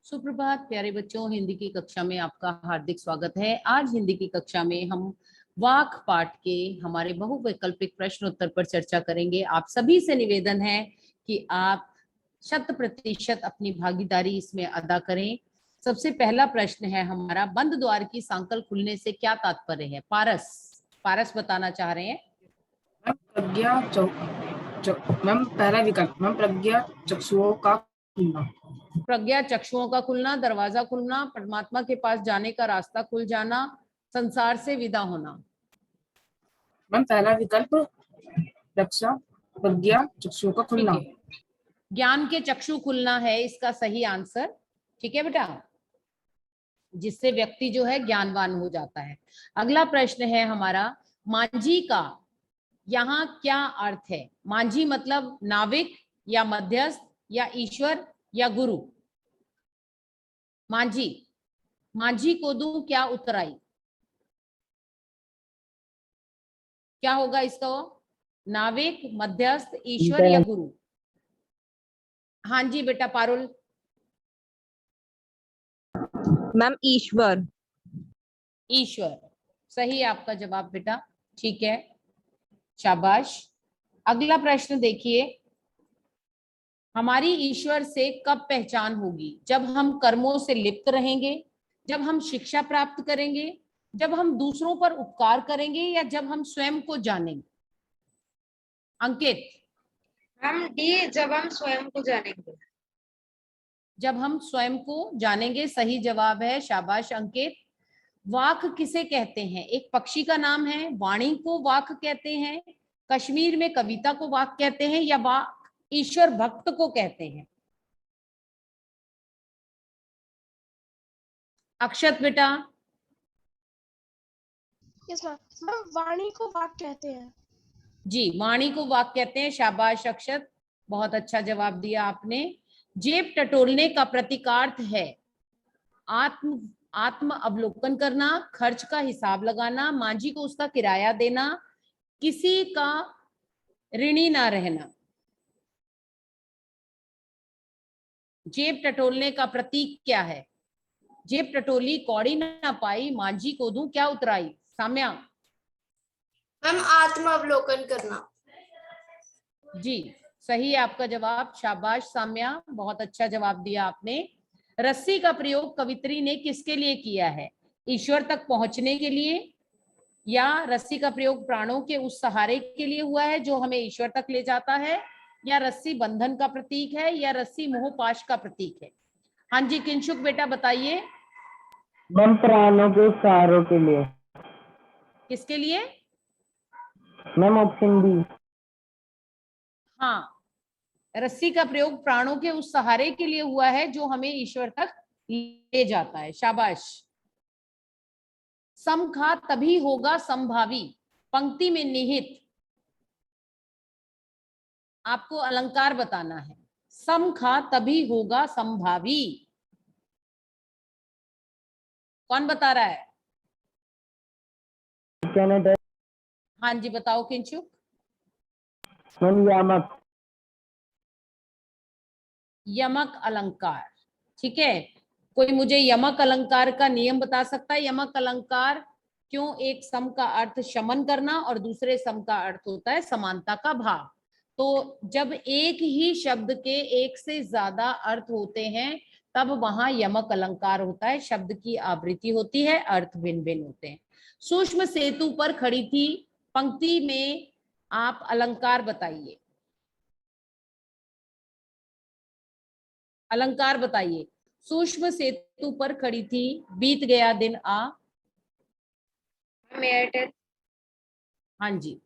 सुप्रभात प्यारे बच्चों, हिंदी की कक्षा में आपका हार्दिक स्वागत है। आज हिंदी की कक्षा में हम वाक पाठ के हमारे बहुवैकल्पिक प्रश्न उत्तर पर चर्चा करेंगे। आप सभी से निवेदन है कि आप 100% अपनी भागीदारी इसमें अदा करें। सबसे पहला प्रश्न है हमारा, बंद द्वार की सांकल खुलने से क्या तात्पर्य है? पारस पारस बताना चाह रहे हैं। मैम पहला विकल्प मैम प्रज्ञा चक्षुओं का खुलना। प्रज्ञा चक्षुओं का खुलना, दरवाजा खुलना, परमात्मा के पास जाने का रास्ता खुल जाना, संसार से विदा होना। मैम पहला विकल्प रक्षा प्रज्ञा चक्षुओं का ठीक खुलना। है, ज्ञान के चक्षु खुलना है इसका सही आंसर। ठीक है बेटा, जिससे व्यक्ति जो है ज्ञानवान हो जाता है। अगला प्रश्न है हमारा, मांझी का यहाँ क्या अर्थ है? मांझी मतलब नाविक या मध्यस्थ या ईश्वर या गुरु? मांझी, मांझी को दूं क्या उतराई? क्या होगा इसका? नाविक, मध्यस्थ, ईश्वर या गुरु? हाँ जी बेटा पारुल। मैम ईश्वर। ईश्वर सही आपका जवाब बेटा। ठीक है, शाबाश। अगला प्रश्न देखिए, हमारी ईश्वर से कब पहचान होगी? जब हम कर्मों से लिप्त रहेंगे, जब हम शिक्षा प्राप्त करेंगे, जब हम दूसरों पर उपकार करेंगे, या जब हम स्वयं को जानेंगे? अंकित। हम डी, जब हम स्वयं को जानेंगे। जब हम स्वयं को जानेंगे सही जवाब है, शाबाश अंकित। वाक किसे कहते हैं? एक पक्षी का नाम है। वाणी को वाक कहते हैं, कश्मीर में कविता को वाक कहते हैं, या वाक ईश्वर भक्त को कहते हैं? अक्षत बेटा। यस मैम, वाणी को वाक कहते हैं। जी, वाणी को वाक कहते हैं, शाबाश अक्षत, बहुत अच्छा जवाब दिया आपने। जेब टटोलने का प्रतीकार्थ है आत्म अवलोकन करना, खर्च का हिसाब लगाना, मांझी को उसका किराया देना, किसी का ऋणी ना रहना। जेब टटोलने का प्रतीक क्या है? जेब टटोली कौड़ी ना पाई, मांझी को दूं क्या उतराई? साम्या। हम आत्म अवलोकन करना। जी सही है आपका जवाब, शाबाश साम्या, बहुत अच्छा जवाब दिया आपने। रस्सी का प्रयोग कवित्री ने किसके लिए किया है? ईश्वर तक पहुंचने के लिए, या रस्सी का प्रयोग प्राणों के उस सहारे के लिए हुआ है जो हमें ईश्वर तक ले जाता है, या रस्सी बंधन का प्रतीक है, या रस्सी मोहपाश का प्रतीक है? हाँ जी किंशुक बेटा बताइए। मैम प्राणों के सहारों के लिए। किसके लिए? Ma'am option B. हाँ, रस्सी का प्रयोग प्राणों के उस सहारे के लिए हुआ है जो हमें ईश्वर तक ले जाता है, शाबाश। समखा तभी होगा संभावी, पंक्ति में निहित आपको अलंकार बताना है। समखा तभी होगा संभावी, कौन बता रहा है? हाँ जी बताओ किंचुक। मैम यामक। यमक अलंकार, ठीक है। कोई मुझे यमक अलंकार का नियम बता सकता है? यमक अलंकार क्यों एक सम का अर्थ शमन करना और दूसरे सम का अर्थ होता है समानता का भाव। तो जब एक ही शब्द के एक से ज्यादा अर्थ होते हैं तब वहां यमक अलंकार होता है, शब्द की आवृत्ति होती है, अर्थ भिन्न भिन्न होते हैं। सूक्ष्म सेतु पर खड़ी थी, पंक्ति में आप अलंकार बताइए, अलंकार बताइए। सूक्ष्म सेतु पर खड़ी थी, बीत गया दिन आ। हाँ जी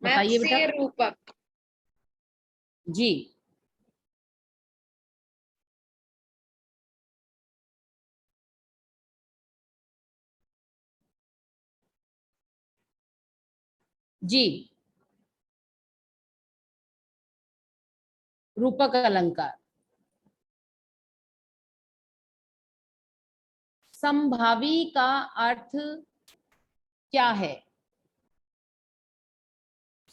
बताइए बेटा। रूपक। जी जी, रूपक अलंकार। संभावी का अर्थ क्या है?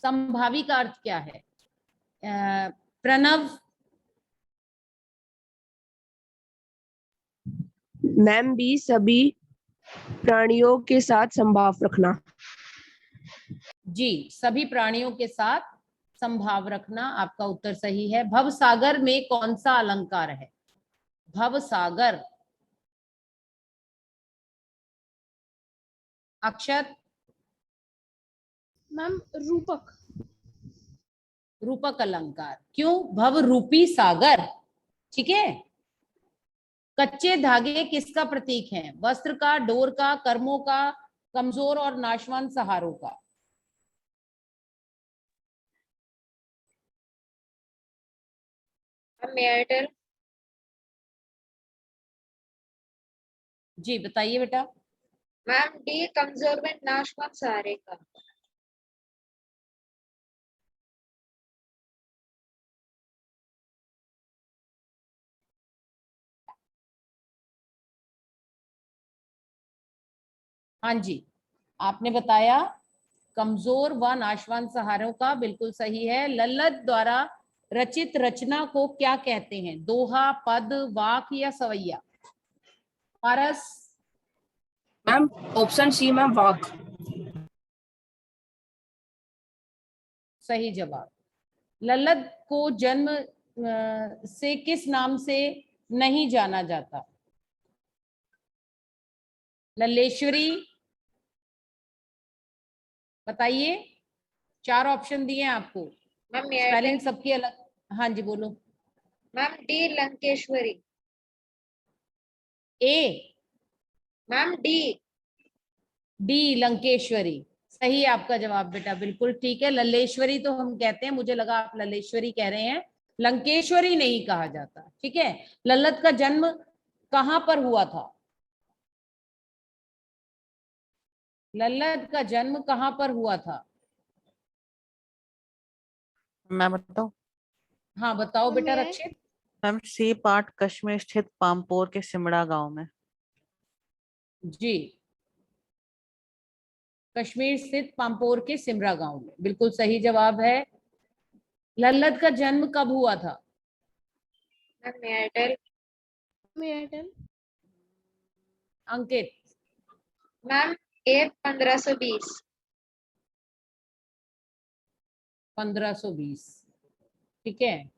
संभावी का अर्थ क्या है? प्रणव, मैम बी सभी प्राणियों के साथ संभाव रखना। जी, सभी प्राणियों के साथ संभाव रखना आपका उत्तर सही है। भवसागर में कौन सा अलंकार है? भवसागर। अक्षत। मैम रूपक। रूपक अलंकार। क्यों? भव रूपी सागर। ठीक है। कच्चे धागे किसका प्रतीक हैं? वस्त्र का, डोर का, कर्मों का, कमजोर और नाशवान सहारों का। Ma'am may I tell? जी बताइए बेटा। मैम डी कमजोर में नाशवान सहारे का। हाँ जी, आपने बताया कमजोर व नाशवान सहारों का, बिल्कुल सही है। लल्लत द्वारा रचित रचना को क्या कहते हैं? दोहा, पद, वाक या सवैया? पारस। मैम ऑप्शन सी मैम वाक। सही जवाब। लल्लत को जन्म से किस नाम से नहीं जाना जाता? लल्लेश्वरी। बताइए, 4 ऑप्शन दिए हैं आपको। Ma'am may I spelling tell? सबकी अलग। हाँ जी बोलो। Ma'am D Lankeshwari. A. Ma'am D. D Lankeshwari. सही है आपका जवाब बेटा, बिल्कुल ठीक है। लल्लेश्वरी तो हम कहते हैं, मुझे लगा आप लल्लेश्वरी कह रहे हैं। लंकेश्वरी नहीं कहा जाता। ठीक है। लल्लत का जन्म कहां पर हुआ था? लल्लत का जन्म कहां पर हुआ था? मैं बताऊं? हाँ बताओ बेटा मैं रक्षित। मैम सी पार्ट कश्मीर स्थित पामपोर के सिमड़ा गांव में। जी, कश्मीर स्थित पामपोर के सिमरा गांव में, बिल्कुल सही जवाब है। लल्लत का जन्म कब हुआ था? Ma'am may I tell? मैं एयरटेल। अंकित। मैम ए 1520। 1520। ठीक है।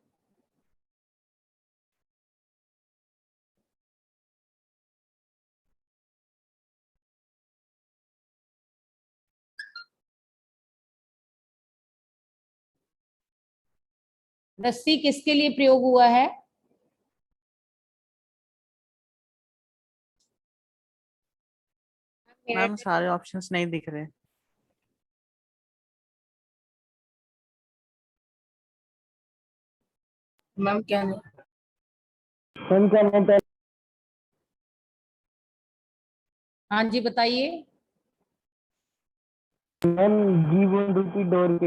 रस्सी किसके लिए प्रयोग हुआ है? May I ma'am tell? सारे ऑप्शंस नहीं दिख रहे। मैम क्या नहीं। मैम क्या मैं पहले हाँ जी बताइए। मैम जीवन रूपी डोर के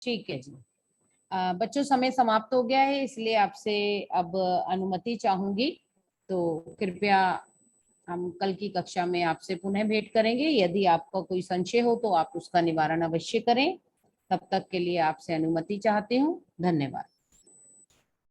ठीक है जी। बच्चों समय समाप्त हो गया है, इसलिए आपसे अब अनुमति चाहूंगी। तो कृपया हम कल की कक्षा में आपसे पुनः भेंट करेंगे। यदि आपका कोई संशय हो तो आप उसका निवारण अवश्य करें। तब तक के लिए आपसे अनुमति चाहती हूँ। धन्यवाद।